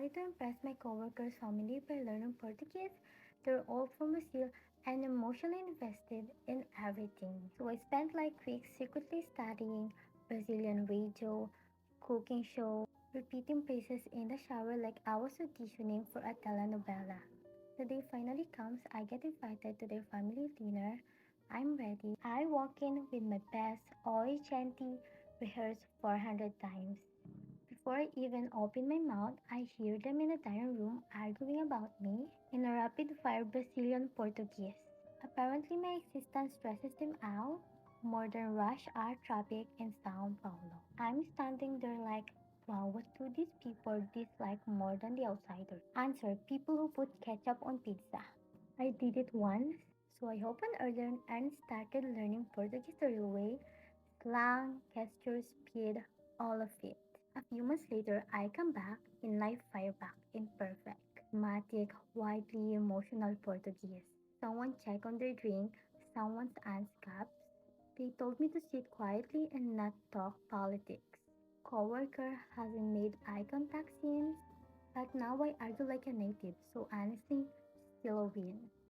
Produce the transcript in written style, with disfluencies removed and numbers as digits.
decided to impress my coworkers' family by learning Portuguese. They're all from Brazil and emotionally invested in everything. So I spent like weeks secretly studying Brazilian radio, cooking show, repeating phrases in the shower like I was auditioning for a telenovela. The day finally comes, I get invited to their family dinner. I'm ready. I walk in with my best Oi Chanty rehearsed 400 times. Before I even open my mouth, I hear them in the dining room arguing about me in a rapid fire Brazilian Portuguese. Apparently, my existence stresses them out more than rush hour traffic in Sao Paulo. I'm standing there like, wow, what do these people dislike more than the outsiders? Answer, people who put ketchup on pizza. I did it once, so I opened earlier and started learning Portuguese the real way. Slang, gestures, speed, all of it. A few months later, I come back and I fire back in perfect, dramatic, widely emotional Portuguese. Someone checked on their drink, someone's aunt's cups. They told me to sit quietly and not talk politics. Coworker hasn't made eye contact since, but now I argue like a native, so honestly, still a win.